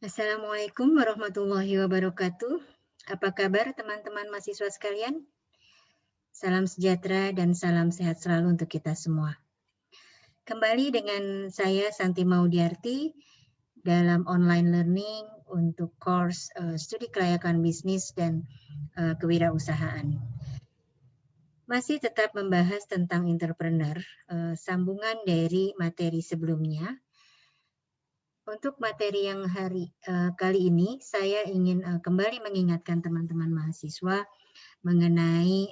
Assalamualaikum warahmatullahi wabarakatuh. Apa kabar teman-teman mahasiswa sekalian? Salam sejahtera dan salam sehat selalu untuk kita semua. Kembali dengan saya Santi Maudiarti dalam online learning untuk course studi kelayakan bisnis dan kewirausahaan. Masih tetap membahas tentang entrepreneur, sambungan dari materi sebelumnya. Untuk materi yang kali ini, saya ingin kembali mengingatkan teman-teman mahasiswa mengenai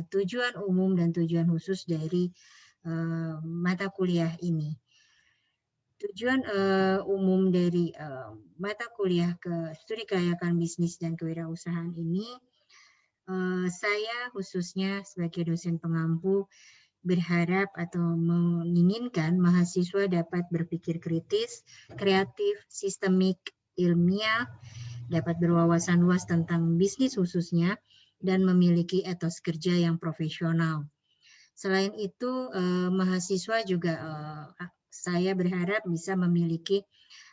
tujuan umum dan tujuan khusus dari mata kuliah ini. Tujuan umum dari mata kuliah studi kelayakan bisnis dan kewirausahaan ini, saya khususnya sebagai dosen pengampu berharap atau menginginkan mahasiswa dapat berpikir kritis, kreatif, sistemik, ilmiah, dapat berwawasan luas tentang bisnis khususnya, dan memiliki etos kerja yang profesional. Selain itu, mahasiswa juga saya berharap bisa memiliki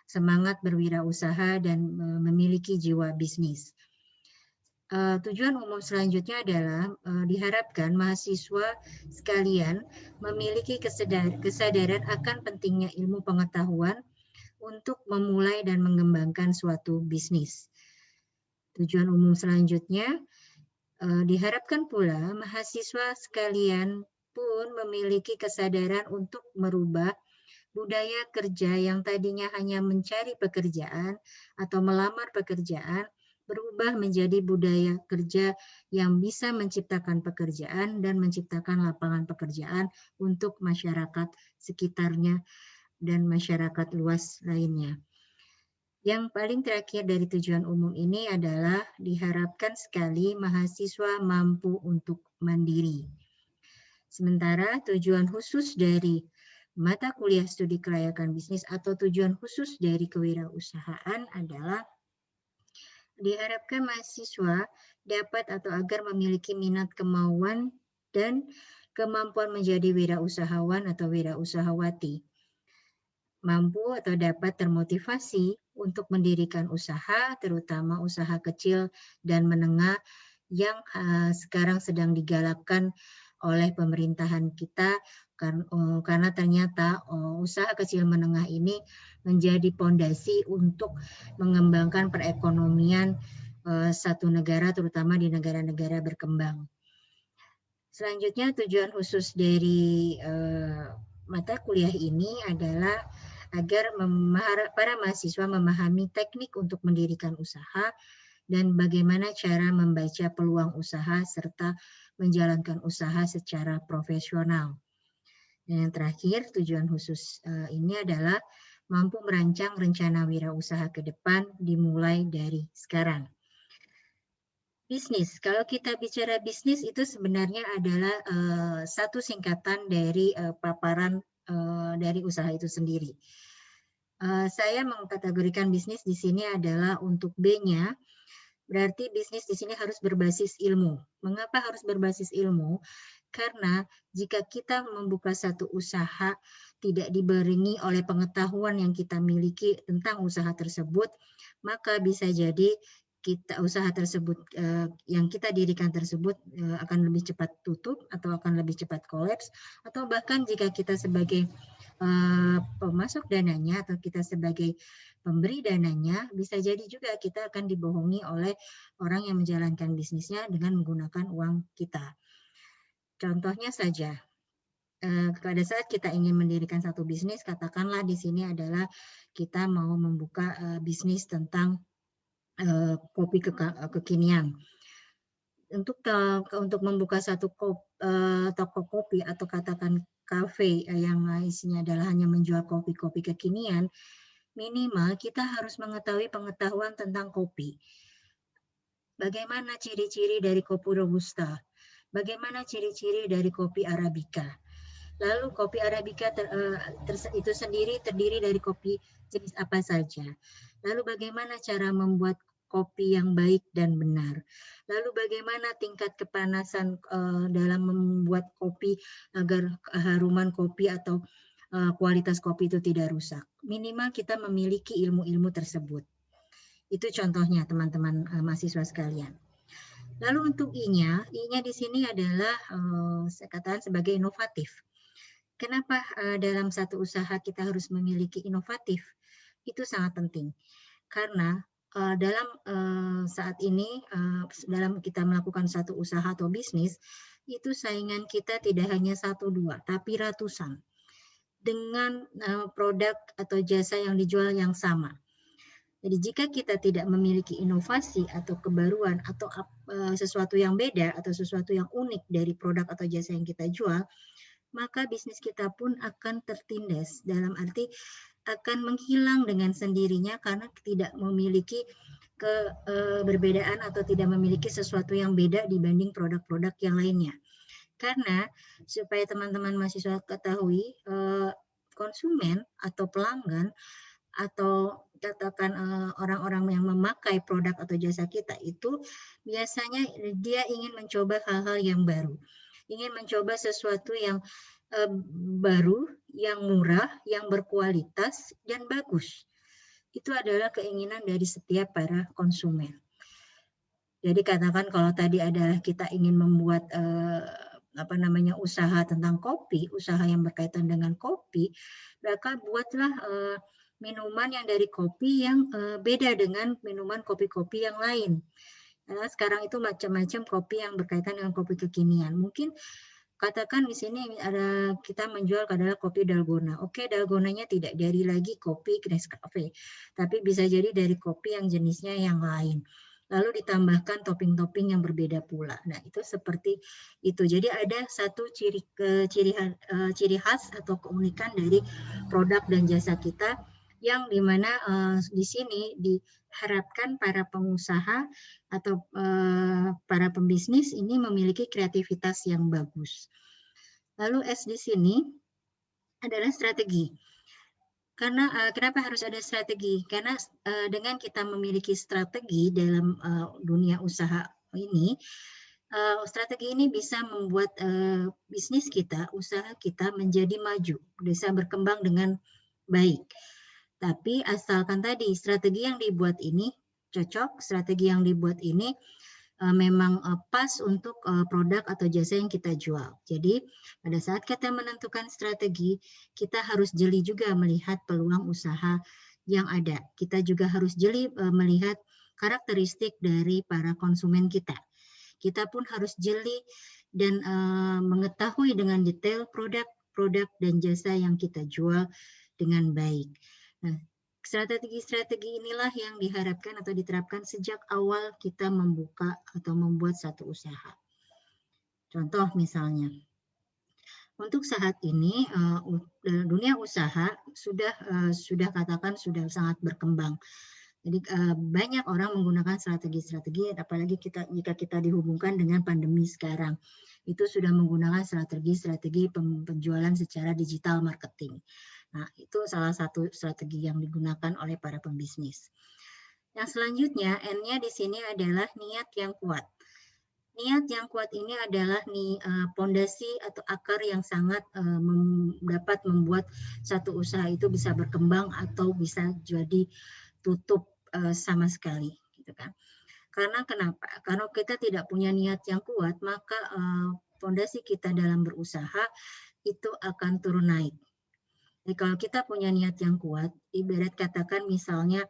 semangat berwirausaha dan memiliki jiwa bisnis. Tujuan umum selanjutnya adalah diharapkan mahasiswa sekalian memiliki kesadaran akan pentingnya ilmu pengetahuan untuk memulai dan mengembangkan suatu bisnis. Tujuan umum selanjutnya diharapkan pula mahasiswa sekalian pun memiliki kesadaran untuk merubah budaya kerja yang tadinya hanya mencari pekerjaan atau melamar pekerjaan berubah menjadi budaya kerja yang bisa menciptakan pekerjaan dan menciptakan lapangan pekerjaan untuk masyarakat sekitarnya dan masyarakat luas lainnya. Yang paling terakhir dari tujuan umum ini adalah diharapkan sekali mahasiswa mampu untuk mandiri. Sementara tujuan khusus dari mata kuliah studi kelayakan bisnis atau tujuan khusus dari kewirausahaan adalah diharapkan mahasiswa dapat atau agar memiliki minat, kemauan, dan kemampuan menjadi wirausahawan atau wirausahawati. Mampu atau dapat termotivasi untuk mendirikan usaha, terutama usaha kecil dan menengah yang sekarang sedang digalakkan oleh pemerintahan kita karena ternyata usaha kecil menengah ini menjadi pondasi untuk mengembangkan perekonomian satu negara, terutama di negara-negara berkembang. Selanjutnya tujuan khusus dari mata kuliah ini adalah agar para mahasiswa memahami teknik untuk mendirikan usaha dan bagaimana cara membaca peluang usaha serta menjalankan usaha secara profesional. Dan yang terakhir, tujuan khusus ini adalah mampu merancang rencana wirausaha ke depan dimulai dari sekarang. Bisnis, kalau kita bicara bisnis itu sebenarnya adalah satu singkatan dari paparan dari usaha itu sendiri. Saya mengkategorikan bisnis di sini adalah untuk B-nya, berarti bisnis di sini harus berbasis ilmu. Mengapa harus berbasis ilmu? Karena jika kita membuka satu usaha tidak dibarengi oleh pengetahuan yang kita miliki tentang usaha tersebut, maka bisa jadi usaha tersebut yang kita dirikan tersebut akan lebih cepat tutup atau akan lebih cepat kolaps, atau bahkan jika kita sebagai pemasok dananya atau kita sebagai pemberi dananya, bisa jadi juga kita akan dibohongi oleh orang yang menjalankan bisnisnya dengan menggunakan uang kita. Contohnya saja, pada saat kita ingin mendirikan satu bisnis, katakanlah di sini adalah kita mau membuka bisnis tentang kopi kekinian. Untuk membuka satu toko kopi atau katakan kafe yang isinya adalah hanya menjual kopi-kopi kekinian, minimal kita harus mengetahui pengetahuan tentang kopi. Bagaimana ciri-ciri dari kopi robusta? Bagaimana ciri-ciri dari kopi arabica? Lalu kopi arabica itu sendiri terdiri dari kopi jenis apa saja? Lalu bagaimana cara membuat kopi yang baik dan benar? Lalu bagaimana tingkat kepanasan dalam membuat kopi agar haruman kopi atau kualitas kopi itu tidak rusak? Minimal kita memiliki ilmu-ilmu tersebut. Itu contohnya teman-teman mahasiswa sekalian. Lalu untuk I-nya di sini adalah saya katakan sebagai inovatif. Kenapa dalam satu usaha kita harus memiliki inovatif? Itu sangat penting. Karena dalam saat ini, dalam kita melakukan satu usaha atau bisnis, itu saingan kita tidak hanya 1, 2, tapi ratusan. Dengan produk atau jasa yang dijual yang sama. Jadi jika kita tidak memiliki inovasi atau kebaruan atau sesuatu yang beda atau sesuatu yang unik dari produk atau jasa yang kita jual, maka bisnis kita pun akan tertindas, dalam arti akan menghilang dengan sendirinya karena tidak memiliki keberbedaan atau tidak memiliki sesuatu yang beda dibanding produk-produk yang lainnya. Karena supaya teman-teman mahasiswa ketahui, konsumen atau pelanggan atau katakan orang-orang yang memakai produk atau jasa kita itu biasanya dia ingin mencoba hal-hal yang baru, ingin mencoba sesuatu yang baru, yang murah, yang berkualitas dan bagus. Itu adalah keinginan dari setiap para konsumen. Jadi katakan kalau tadi adalah kita ingin membuat usaha tentang kopi, usaha yang berkaitan dengan kopi, maka buatlah minuman yang dari kopi yang beda dengan minuman kopi-kopi yang lain. Karena sekarang itu macam-macam kopi yang berkaitan dengan kopi kekinian. Mungkin katakan di sini ada kita menjual adalah kopi dalgona. Oke, dalgonanya tidak dari lagi kopi Nescafe, tapi bisa jadi dari kopi yang jenisnya yang lain. Lalu ditambahkan topping-topping yang berbeda pula. Nah, itu seperti itu. Jadi ada satu ciri khas atau keunikan dari produk dan jasa kita yang dimana di sini diharapkan para pengusaha atau para pembisnis ini memiliki kreativitas yang bagus. Lalu S di sini adalah strategi. Karena kenapa harus ada strategi? Karena dengan kita memiliki strategi dalam dunia usaha ini, strategi ini bisa membuat bisnis kita, usaha kita menjadi maju, bisa berkembang dengan baik. Tapi asalkan tadi strategi yang dibuat ini cocok, strategi yang dibuat ini memang pas untuk produk atau jasa yang kita jual. Jadi pada saat kita menentukan strategi, kita harus jeli juga melihat peluang usaha yang ada. Kita juga harus jeli melihat karakteristik dari para konsumen kita. Kita pun harus jeli dan mengetahui dengan detail produk dan jasa yang kita jual dengan baik. Nah, strategi-strategi inilah yang diharapkan atau diterapkan sejak awal kita membuka atau membuat satu usaha. Contoh misalnya, untuk saat ini dunia usaha sudah katakan sudah sangat berkembang. Jadi banyak orang menggunakan strategi-strategi, apalagi jika kita dihubungkan dengan pandemi sekarang. Itu sudah menggunakan strategi-strategi penjualan secara digital marketing. Nah, itu salah satu strategi yang digunakan oleh para pembisnis. Yang selanjutnya, N-nya di sini adalah niat yang kuat. Niat yang kuat ini adalah pondasi atau akar yang sangat dapat membuat satu usaha itu bisa berkembang atau bisa jadi tutup sama sekali, gitu kan. Karena kenapa? Karena kita tidak punya niat yang kuat, maka pondasi kita dalam berusaha itu akan turun naik. Jadi kalau kita punya niat yang kuat, ibarat katakan misalnya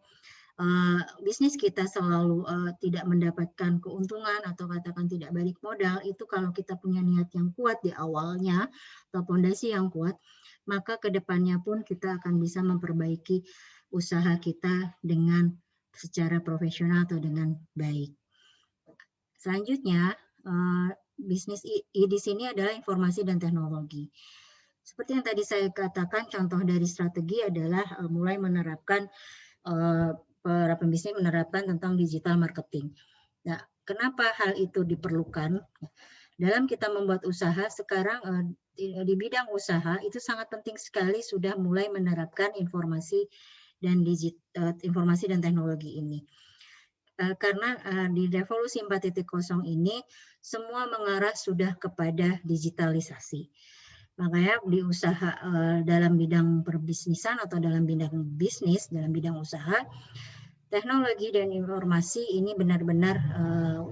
bisnis kita selalu tidak mendapatkan keuntungan atau katakan tidak balik modal, itu kalau kita punya niat yang kuat di awalnya atau pondasi yang kuat, maka kedepannya pun kita akan bisa memperbaiki usaha kita dengan secara profesional atau dengan baik. Selanjutnya, bisnis I di sini adalah informasi dan teknologi. Seperti yang tadi saya katakan, contoh dari strategi adalah mulai menerapkan, para pembisnis menerapkan tentang digital marketing. Nah, kenapa hal itu diperlukan? Dalam kita membuat usaha, sekarang di bidang usaha itu sangat penting sekali sudah mulai menerapkan informasi dan informasi dan teknologi ini. Karena di revolusi 4.0 ini semua mengarah sudah kepada digitalisasi. Makanya di dalam bidang perbisnisan atau dalam bidang bisnis, dalam bidang usaha, Teknologi dan informasi ini benar-benar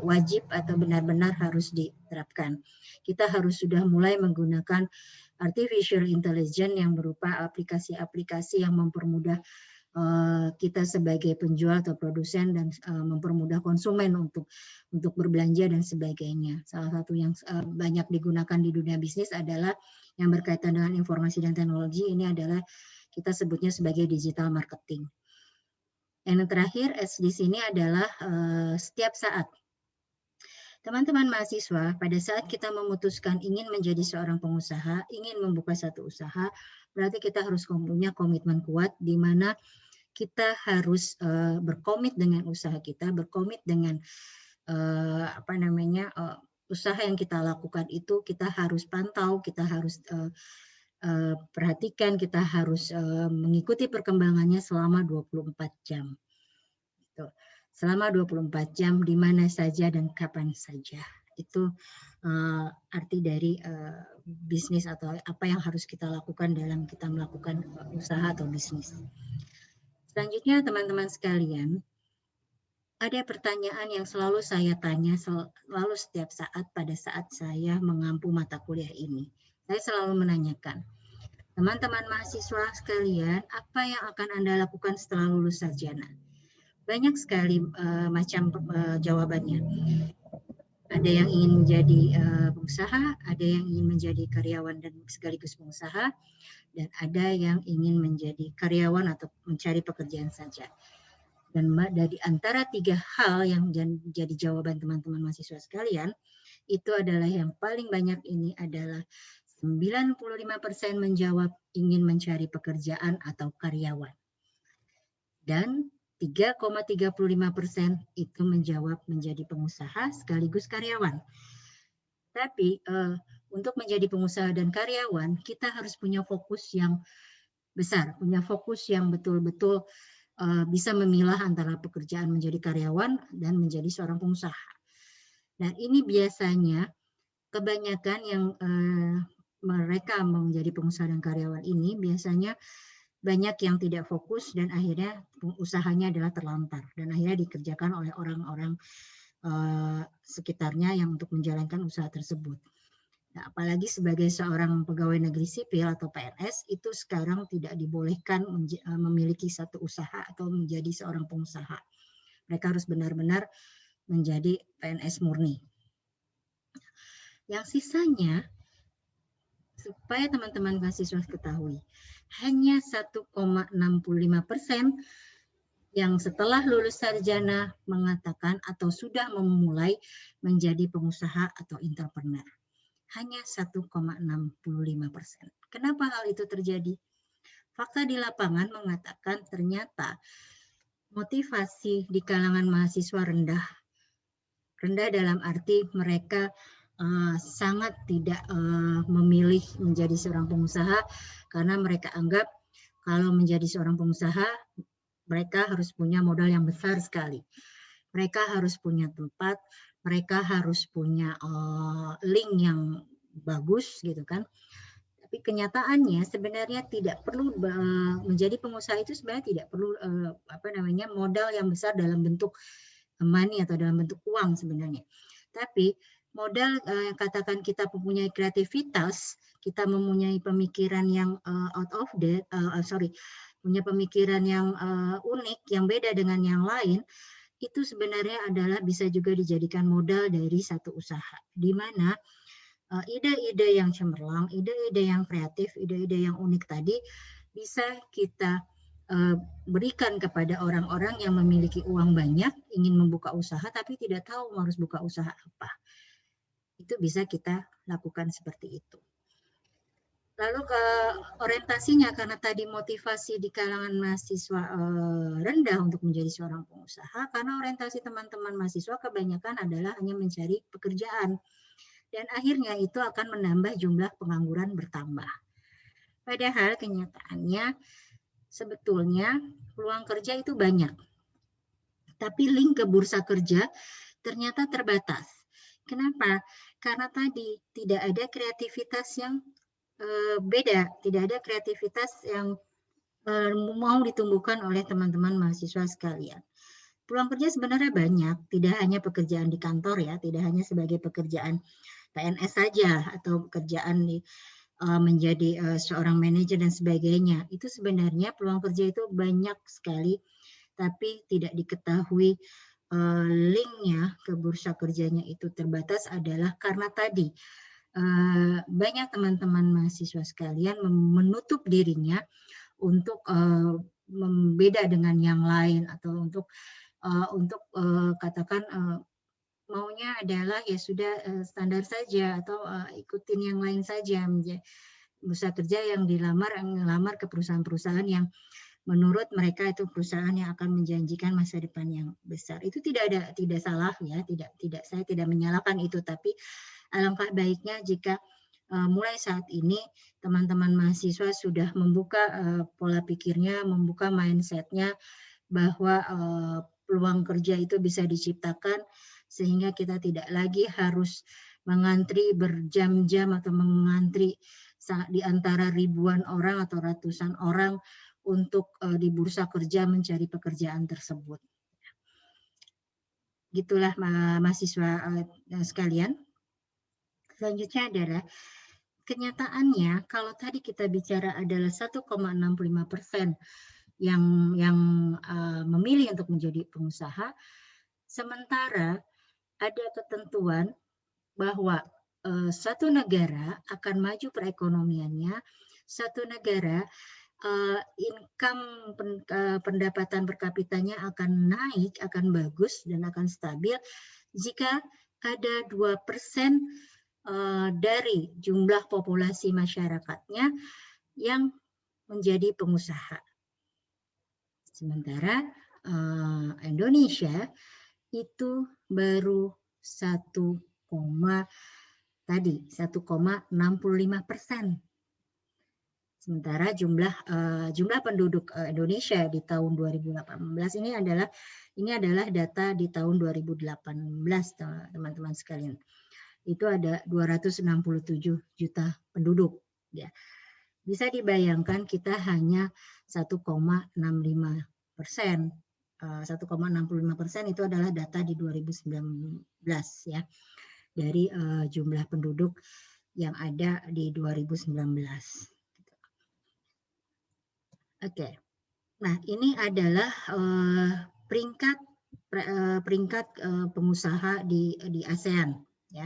wajib atau benar-benar harus diterapkan. Kita harus sudah mulai menggunakan artificial intelligence yang berupa aplikasi-aplikasi yang mempermudah kita sebagai penjual atau produsen dan mempermudah konsumen untuk berbelanja dan sebagainya. Salah satu yang banyak digunakan di dunia bisnis adalah yang berkaitan dengan informasi dan teknologi, ini adalah kita sebutnya sebagai digital marketing. Yang terakhir di sini adalah setiap saat. Teman-teman mahasiswa, pada saat kita memutuskan ingin menjadi seorang pengusaha, ingin membuka satu usaha, berarti kita harus punya komitmen kuat di mana kita harus berkomit dengan usaha kita, berkomit dengan usaha yang kita lakukan itu kita harus pantau, kita harus perhatikan, kita harus mengikuti perkembangannya selama 24 jam. Selama 24 jam di mana saja dan kapan saja. Itu arti dari bisnis atau apa yang harus kita lakukan dalam kita melakukan usaha atau bisnis. Selanjutnya teman-teman sekalian, ada pertanyaan yang selalu saya tanya selalu setiap saat pada saat saya mengampu mata kuliah ini. Saya selalu menanyakan, teman-teman mahasiswa sekalian, apa yang akan Anda lakukan setelah lulus sarjana? Banyak sekali macam jawabannya. Ada yang ingin menjadi pengusaha, ada yang ingin menjadi karyawan dan sekaligus pengusaha, dan ada yang ingin menjadi karyawan atau mencari pekerjaan saja. Dan dari antara tiga hal yang jadi jawaban teman-teman mahasiswa sekalian, itu adalah yang paling banyak ini adalah 95% menjawab ingin mencari pekerjaan atau karyawan. Dan 3,35% itu menjawab menjadi pengusaha sekaligus karyawan. Tapi untuk menjadi pengusaha dan karyawan, kita harus punya fokus yang besar, punya fokus yang betul-betul bisa memilah antara pekerjaan menjadi karyawan dan menjadi seorang pengusaha. Dan ini biasanya kebanyakan yang mereka menjadi pengusaha dan karyawan ini biasanya banyak yang tidak fokus dan akhirnya usahanya adalah terlantar dan akhirnya dikerjakan oleh orang-orang sekitarnya yang untuk menjalankan usaha tersebut. Nah, apalagi sebagai seorang pegawai negeri sipil atau PNS, itu sekarang tidak dibolehkan memiliki satu usaha atau menjadi seorang pengusaha. Mereka harus benar-benar menjadi PNS murni. Yang sisanya, supaya teman-teman mahasiswa ketahui, hanya 1,65% yang setelah lulus sarjana mengatakan atau sudah memulai menjadi pengusaha atau entrepreneur. Hanya 1,65%. Kenapa hal itu terjadi? Fakta di lapangan mengatakan ternyata motivasi di kalangan mahasiswa rendah. Rendah dalam arti mereka sangat tidak memilih menjadi seorang pengusaha karena mereka anggap kalau menjadi seorang pengusaha mereka harus punya modal yang besar sekali. Mereka harus punya tempat, mereka harus punya link yang bagus gitu kan. Tapi kenyataannya sebenarnya tidak perlu menjadi pengusaha itu sebenarnya tidak perlu modal yang besar dalam bentuk money atau dalam bentuk uang sebenarnya. Tapi modal katakan kita mempunyai kreativitas, kita mempunyai pemikiran yang punya pemikiran yang unik, yang beda dengan yang lain, itu sebenarnya adalah bisa juga dijadikan modal dari satu usaha, di mana ide-ide yang cemerlang, ide-ide yang kreatif, ide-ide yang unik tadi bisa kita berikan kepada orang-orang yang memiliki uang banyak, ingin membuka usaha tapi tidak tahu harus buka usaha apa. Itu bisa kita lakukan seperti itu. Lalu ke orientasinya, karena tadi motivasi di kalangan mahasiswa rendah untuk menjadi seorang pengusaha, karena orientasi teman-teman mahasiswa kebanyakan adalah hanya mencari pekerjaan. Dan akhirnya itu akan menambah jumlah pengangguran bertambah. Padahal kenyataannya sebetulnya peluang kerja itu banyak. Tapi link ke bursa kerja ternyata terbatas. Kenapa? Karena tadi tidak ada kreativitas yang beda, tidak ada kreativitas yang mau ditumbuhkan oleh teman-teman mahasiswa sekalian. Peluang kerja sebenarnya banyak, tidak hanya pekerjaan di kantor ya, tidak hanya sebagai pekerjaan PNS saja atau pekerjaan di menjadi seorang manajer dan sebagainya. Itu sebenarnya peluang kerja itu banyak sekali, tapi tidak diketahui linknya ke bursa kerjanya itu terbatas adalah karena tadi banyak teman-teman mahasiswa sekalian menutup dirinya untuk membeda dengan yang lain atau untuk katakan maunya adalah ya sudah standar saja atau ikutin yang lain saja, bursa kerja yang ngelamar ke perusahaan-perusahaan yang menurut mereka itu perusahaan yang akan menjanjikan masa depan yang besar. Itu tidak salah ya, saya tidak menyalahkan itu, tapi alangkah baiknya jika mulai saat ini teman-teman mahasiswa sudah membuka pola pikirnya, membuka mindset-nya bahwa peluang kerja itu bisa diciptakan sehingga kita tidak lagi harus mengantri berjam-jam atau mengantri di antara ribuan orang atau ratusan orang untuk di bursa kerja mencari pekerjaan tersebut. Gitulah mahasiswa sekalian. Selanjutnya adalah kenyataannya kalau tadi kita bicara adalah 1,65% yang memilih untuk menjadi pengusaha, sementara ada ketentuan bahwa satu negara akan maju perekonomiannya, satu negara income pendapatan per kapitanya akan naik, akan bagus dan akan stabil jika ada 2% dari jumlah populasi masyarakatnya yang menjadi pengusaha. Sementara Indonesia itu baru 1,65%. Sementara jumlah penduduk Indonesia di tahun 2018 ini adalah data di tahun 2018, teman-teman sekalian. Itu ada 267 juta penduduk ya. Bisa dibayangkan kita hanya 1,65%. 1,65% itu adalah data di 2019 ya, dari jumlah penduduk yang ada di 2019. Oke. Nah, ini adalah peringkat pengusaha di ASEAN ya.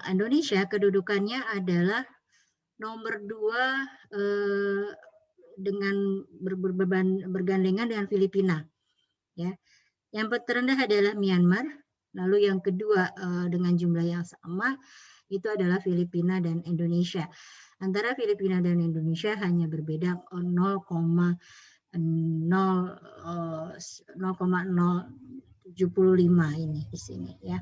Indonesia kedudukannya adalah nomor 2 dengan bergandengan dengan Filipina ya. Yang terendah adalah Myanmar, lalu yang kedua dengan jumlah yang sama itu adalah Filipina dan Indonesia. Antara Filipina dan Indonesia hanya berbeda 0,075 ini di sini ya.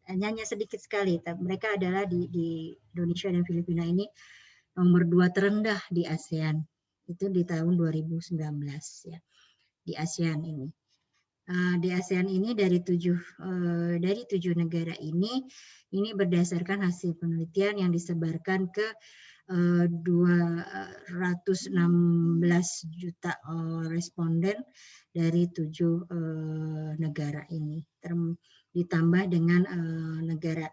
Hanya sedikit sekali. Mereka adalah di Indonesia dan Filipina ini nomor 2 terendah di ASEAN. Itu di tahun 2019 ya. Di ASEAN ini. Di ASEAN ini dari 7 negara ini berdasarkan hasil penelitian yang disebarkan ke 216 juta responden dari 7 negara ini, ditambah dengan negara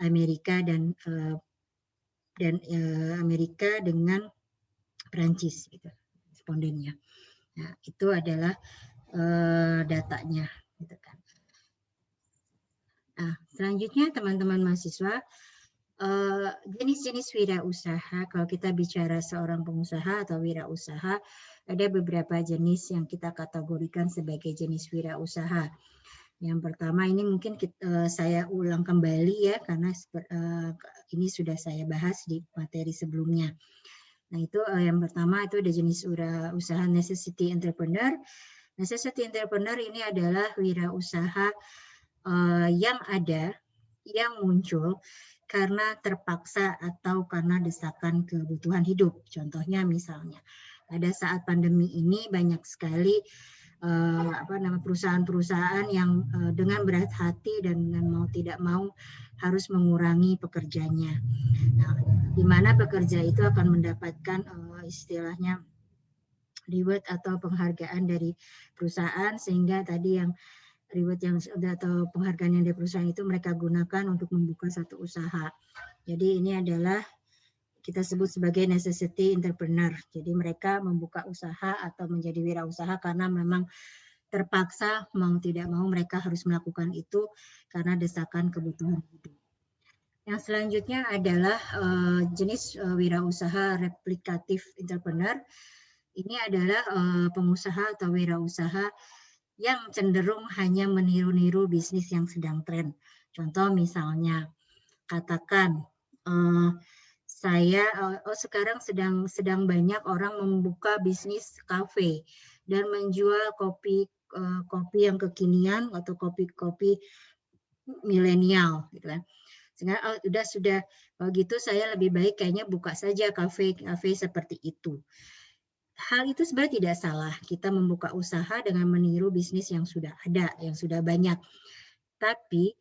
Amerika dan Amerika dengan Perancis gitu, respondennya. Nah, itu adalah datanya gitu kan. Nah, selanjutnya teman-teman mahasiswa, jenis-jenis wirausaha. Kalau kita bicara seorang pengusaha atau wirausaha, ada beberapa jenis yang kita kategorikan sebagai jenis wirausaha. Yang pertama ini mungkin saya ulang kembali ya, karena ini sudah saya bahas di materi sebelumnya. Nah, itu yang pertama itu ada jenis usaha necessity entrepreneur. Necessity entrepreneur ini adalah wirausaha yang muncul karena terpaksa atau karena desakan kebutuhan hidup. Contohnya misalnya pada saat pandemi ini banyak sekali perusahaan-perusahaan yang dengan berat hati dan dengan mau tidak mau harus mengurangi pekerjanya. Nah, di mana pekerja itu akan mendapatkan istilahnya reward atau penghargaan dari perusahaan, sehingga tadi yang reward yang atau penghargaan yang dari perusahaan itu mereka gunakan untuk membuka satu usaha. Jadi ini adalah kita sebut sebagai necessity entrepreneur. Jadi mereka membuka usaha atau menjadi wirausaha karena memang terpaksa, mau tidak mau mereka harus melakukan itu karena desakan kebutuhan hidup. Yang selanjutnya adalah jenis wirausaha replikatif entrepreneur. Ini adalah pengusaha atau wirausaha yang cenderung hanya meniru-niru bisnis yang sedang tren. Contoh misalnya, katakan saya sekarang sedang banyak orang membuka bisnis kafe dan menjual kopi yang kekinian atau kopi milenial, gitu kan. Sehingga sudah begitu saya lebih baik kayaknya buka saja kafe seperti itu. Hal itu sebenarnya tidak salah. Kita membuka usaha dengan meniru bisnis yang sudah ada, yang sudah banyak. Tapi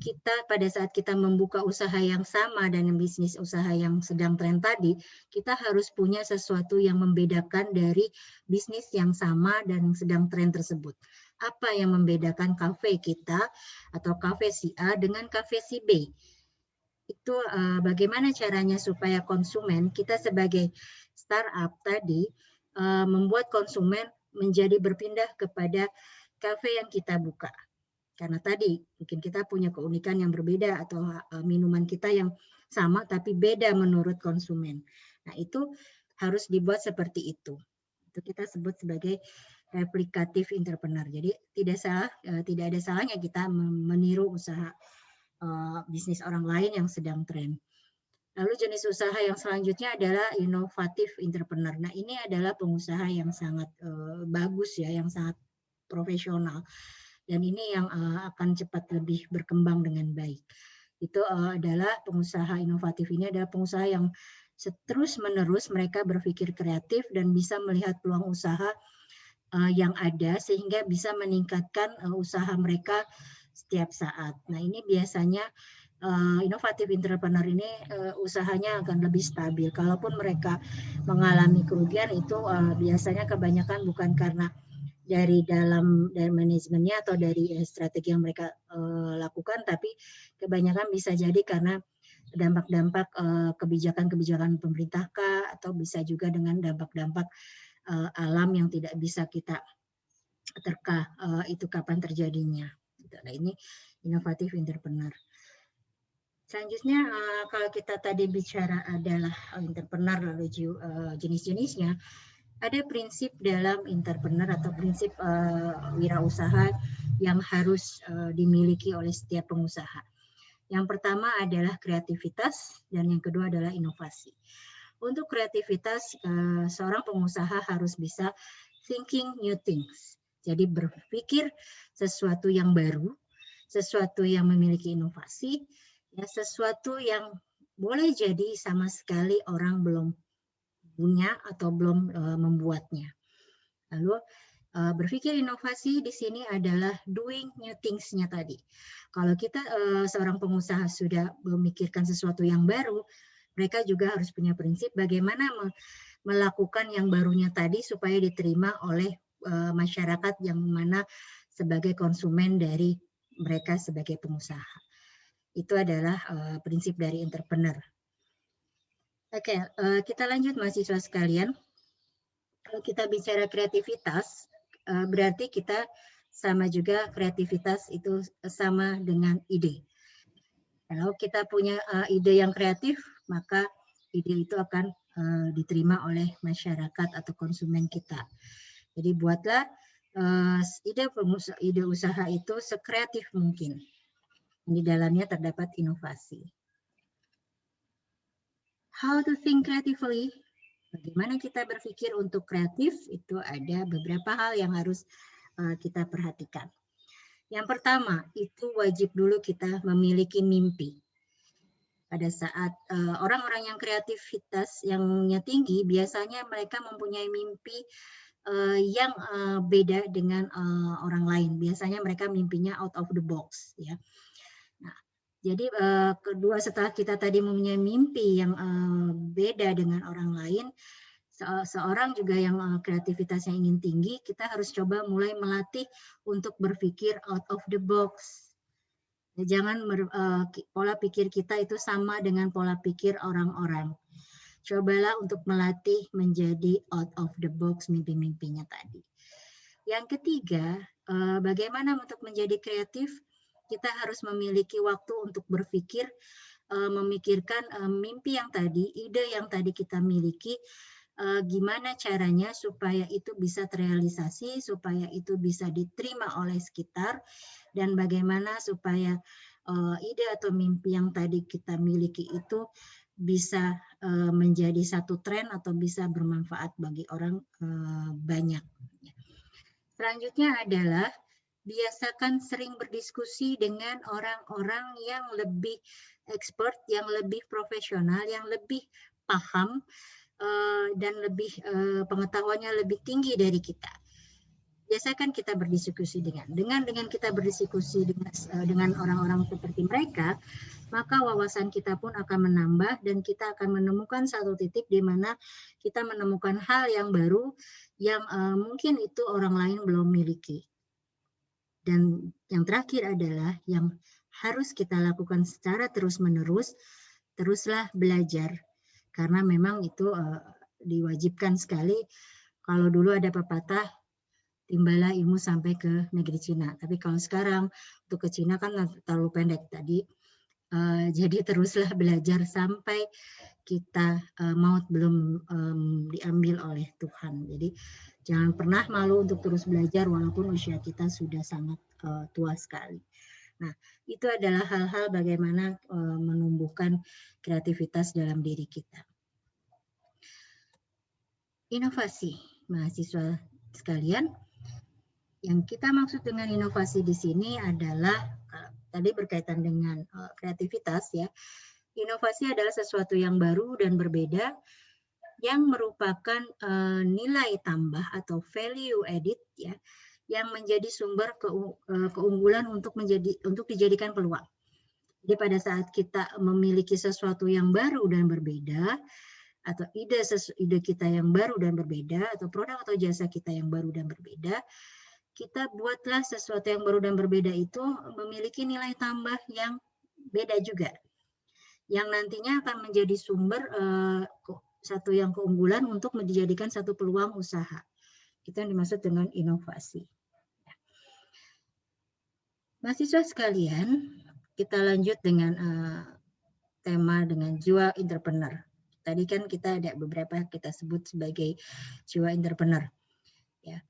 kita pada saat kita membuka usaha yang sama dan bisnis usaha yang sedang tren tadi, kita harus punya sesuatu yang membedakan dari bisnis yang sama dan sedang tren tersebut. Apa yang membedakan kafe kita atau kafe si A dengan kafe si B? Itu bagaimana caranya supaya konsumen, kita sebagai startup tadi, membuat konsumen menjadi berpindah kepada kafe yang kita buka. Karena tadi mungkin kita punya keunikan yang berbeda atau minuman kita yang sama tapi beda menurut konsumen. Nah, itu harus dibuat seperti itu. Itu kita sebut sebagai replikatif entrepreneur. Jadi tidak ada salahnya kita meniru usaha bisnis orang lain yang sedang tren. Lalu jenis usaha yang selanjutnya adalah inovatif entrepreneur. Nah, ini adalah pengusaha yang sangat bagus ya, yang sangat profesional. Dan ini yang akan cepat lebih berkembang dengan baik. Itu adalah pengusaha inovatif ini adalah pengusaha yang terus-menerus mereka berpikir kreatif dan bisa melihat peluang usaha yang ada sehingga bisa meningkatkan usaha mereka setiap saat. Nah, ini biasanya inovatif entrepreneur ini usahanya akan lebih stabil. Kalaupun mereka mengalami kerugian itu biasanya kebanyakan bukan karena dari manajemennya atau dari strategi yang mereka lakukan, tapi kebanyakan bisa jadi karena dampak-dampak kebijakan-kebijakan pemerintah kah, atau bisa juga dengan dampak-dampak alam yang tidak bisa kita terka itu kapan terjadinya. Nah, ini inovatif entrepreneur. Selanjutnya kalau kita tadi bicara adalah entrepreneur lalu jenis-jenisnya, ada prinsip dalam entrepreneur atau prinsip wirausaha yang harus dimiliki oleh setiap pengusaha. Yang pertama adalah kreativitas dan yang kedua adalah inovasi. Untuk kreativitas, seorang pengusaha harus bisa thinking new things. Jadi berpikir sesuatu yang baru, sesuatu yang memiliki inovasi, ya, sesuatu yang boleh jadi sama sekali orang belum punya atau belum membuatnya. Lalu berpikir inovasi di sini adalah doing new things-nya tadi. Kalau kita seorang pengusaha sudah memikirkan sesuatu yang baru, mereka juga harus punya prinsip bagaimana melakukan yang barunya tadi supaya diterima oleh masyarakat yang mana sebagai konsumen dari mereka sebagai pengusaha. Itu adalah prinsip dari entrepreneur. Oke, kita lanjut mahasiswa sekalian. Kalau kita bicara kreativitas, berarti kita sama juga kreativitas itu sama dengan ide. Kalau kita punya ide yang kreatif, maka ide itu akan diterima oleh masyarakat atau konsumen kita. Jadi buatlah ide usaha itu sekreatif mungkin. Di dalamnya terdapat inovasi. How to think creatively? Bagaimana kita berpikir untuk kreatif? Itu ada beberapa hal yang harus kita perhatikan. Yang pertama, itu wajib dulu kita memiliki mimpi. Pada saat orang-orang yang kreativitas yang tinggi, biasanya mereka mempunyai mimpi yang beda dengan orang lain. Biasanya mereka mimpinya out of the box, ya. Nah, jadi kedua, setelah kita tadi mempunyai mimpi yang beda dengan orang lain, seorang juga yang kreativitasnya ingin tinggi, kita harus coba mulai melatih untuk berpikir out of the box. Jangan pola pikir kita itu sama dengan pola pikir orang-orang. Cobalah untuk melatih menjadi out of the box mimpi-mimpinya tadi. Yang ketiga, bagaimana untuk menjadi kreatif? Kita harus memiliki waktu untuk berpikir, memikirkan mimpi yang tadi, ide yang tadi kita miliki, gimana caranya supaya itu bisa terrealisasi, supaya itu bisa diterima oleh sekitar, dan bagaimana supaya ide atau mimpi yang tadi kita miliki itu bisa menjadi satu tren atau bisa bermanfaat bagi orang banyak. Selanjutnya adalah biasakan sering berdiskusi dengan orang-orang yang lebih expert, yang lebih profesional, yang lebih paham dan lebih pengetahuannya lebih tinggi dari kita. Biasakan kita berdiskusi dengan kita berdiskusi dengan orang-orang seperti mereka, maka wawasan kita pun akan menambah dan kita akan menemukan satu titik di mana kita menemukan hal yang baru yang mungkin itu orang lain belum miliki. Dan yang terakhir adalah yang harus kita lakukan secara terus-menerus, teruslah belajar. Karena memang itu diwajibkan sekali. Kalau dulu ada pepatah, timbala ilmu sampai ke negeri Cina. Tapi kalau sekarang untuk ke Cina kan terlalu pendek tadi. Jadi teruslah belajar sampai kita maut belum diambil oleh Tuhan. Jadi jangan pernah malu untuk terus belajar walaupun usia kita sudah sangat tua sekali. Nah, itu adalah hal-hal bagaimana menumbuhkan kreativitas dalam diri kita. Inovasi, mahasiswa sekalian. Yang kita maksud dengan inovasi di sini adalah tadi berkaitan dengan kreativitas ya. Inovasi adalah sesuatu yang baru dan berbeda yang merupakan nilai tambah atau value added ya, yang menjadi sumber keunggulan untuk dijadikan peluang. Jadi pada saat kita memiliki sesuatu yang baru dan berbeda, atau ide kita yang baru dan berbeda, atau produk atau jasa kita yang baru dan berbeda, kita buatlah sesuatu yang baru dan berbeda itu memiliki nilai tambah yang beda juga, yang nantinya akan menjadi sumber satu yang keunggulan untuk dijadikan satu peluang usaha. Itu yang dimaksud dengan inovasi. Mahasiswa sekalian, kita lanjut dengan tema dengan jiwa entrepreneur. Tadi kan kita ada beberapa kita sebut sebagai jiwa entrepreneur. Ya.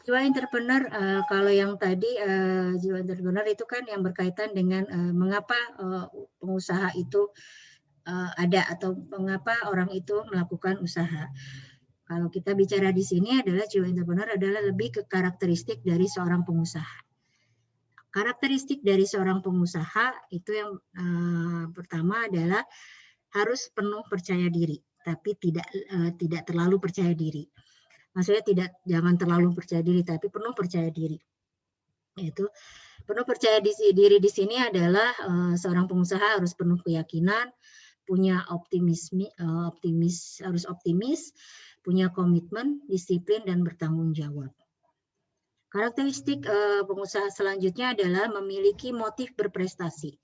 Jiwa entrepreneur, kalau yang tadi jiwa entrepreneur itu kan yang berkaitan dengan mengapa pengusaha itu ada atau mengapa orang itu melakukan usaha. Kalau kita bicara di sini adalah jiwa entrepreneur adalah lebih ke karakteristik dari seorang pengusaha. Karakteristik dari seorang pengusaha itu yang pertama adalah harus penuh percaya diri, tapi tidak terlalu percaya diri. Maksudnya jangan terlalu percaya diri, tapi penuh percaya diri. Yaitu penuh percaya diri di sini adalah seorang pengusaha harus penuh keyakinan, punya harus optimis, punya komitmen, disiplin, dan bertanggung jawab. Karakteristik pengusaha selanjutnya adalah memiliki motif berprestasi.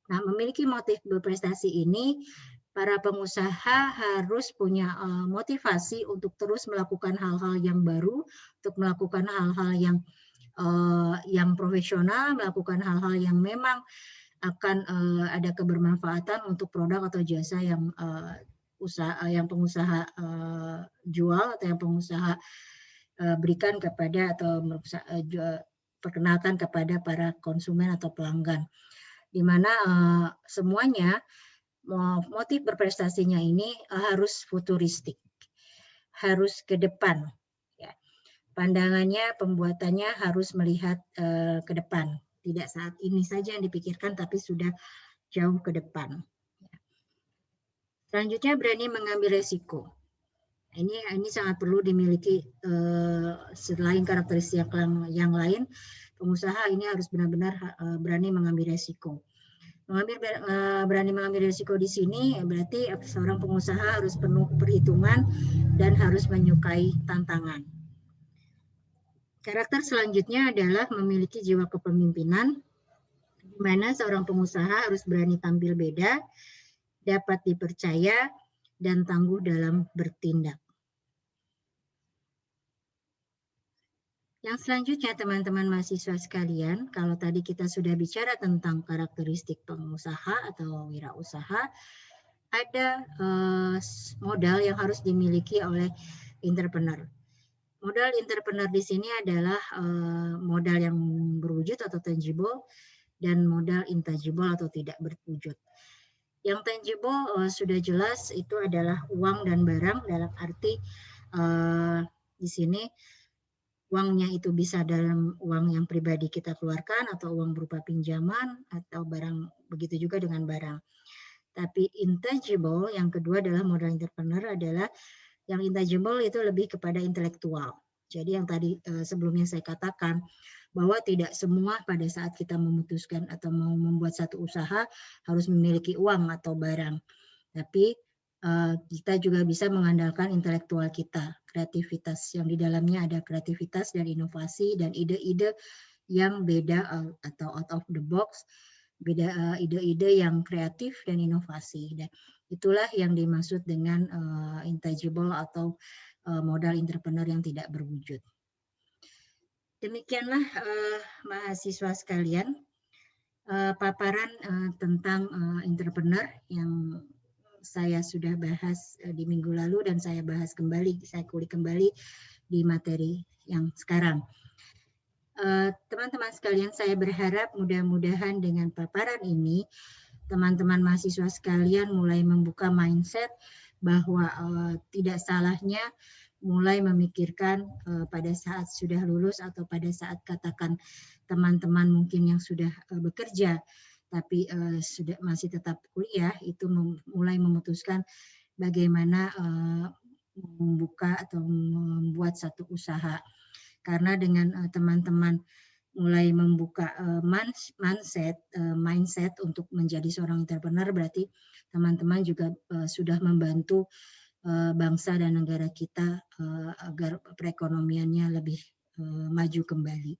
Nah, memiliki motif berprestasi ini, para pengusaha harus punya motivasi untuk terus melakukan hal-hal yang baru, untuk melakukan hal-hal yang profesional, melakukan hal-hal yang memang akan ada kebermanfaatan untuk produk atau jasa yang pengusaha jual atau yang pengusaha berikan kepada atau perkenalkan kepada para konsumen atau pelanggan. Di mana semuanya motif berprestasinya ini harus futuristik, harus ke depan. Ya. Pandangannya, pembuatannya harus melihat ke depan, tidak saat ini saja yang dipikirkan, tapi sudah jauh ke depan. Ya. Selanjutnya berani mengambil resiko. Ini sangat perlu dimiliki selain karakteristik yang lain. Pengusaha ini harus benar-benar berani mengambil resiko. Berani mengambil risiko di sini berarti seorang pengusaha harus penuh perhitungan dan harus menyukai tantangan. Karakter selanjutnya adalah memiliki jiwa kepemimpinan, di mana seorang pengusaha harus berani tampil beda, dapat dipercaya, dan tangguh dalam bertindak. Yang selanjutnya teman-teman mahasiswa sekalian, kalau tadi kita sudah bicara tentang karakteristik pengusaha atau wirausaha, ada modal yang harus dimiliki oleh entrepreneur. Modal entrepreneur di sini adalah modal yang berwujud atau tangible dan modal intangible atau tidak berwujud. Yang tangible sudah jelas itu adalah uang dan barang, dalam arti di sini uangnya itu bisa dalam uang yang pribadi kita keluarkan atau uang berupa pinjaman atau barang, begitu juga dengan barang. Tapi intangible yang kedua adalah modal entrepreneur adalah yang intangible itu lebih kepada intelektual. Jadi yang tadi sebelumnya saya katakan bahwa tidak semua pada saat kita memutuskan atau mau membuat satu usaha harus memiliki uang atau barang. Tapi kita juga bisa mengandalkan intelektual kita, kreativitas yang di dalamnya ada kreativitas dan inovasi dan ide-ide yang beda atau out of the box, beda ide-ide yang kreatif dan inovasi. Dan itulah yang dimaksud dengan intangible atau modal entrepreneur yang tidak berwujud. Demikianlah mahasiswa sekalian paparan tentang entrepreneur yang saya sudah bahas di minggu lalu dan saya bahas kembali, saya kulik kembali di materi yang sekarang. Teman-teman sekalian, saya berharap mudah-mudahan dengan paparan ini, teman-teman mahasiswa sekalian mulai membuka mindset bahwa tidak salahnya mulai memikirkan pada saat sudah lulus atau pada saat katakan teman-teman mungkin yang sudah bekerja tapi masih tetap kuliah, itu mulai memutuskan bagaimana membuka atau membuat satu usaha. Karena dengan teman-teman mulai membuka mindset untuk menjadi seorang entrepreneur, berarti teman-teman juga sudah membantu bangsa dan negara kita agar perekonomiannya lebih maju kembali.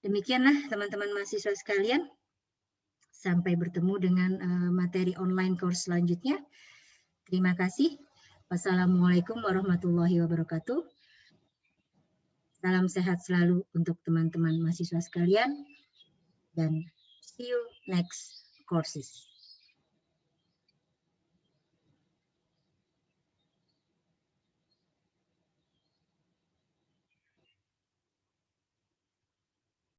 Demikianlah teman-teman mahasiswa sekalian. Sampai bertemu dengan materi online course selanjutnya. Terima kasih. Wassalamualaikum warahmatullahi wabarakatuh. Salam sehat selalu untuk teman-teman mahasiswa sekalian. Dan see you next courses.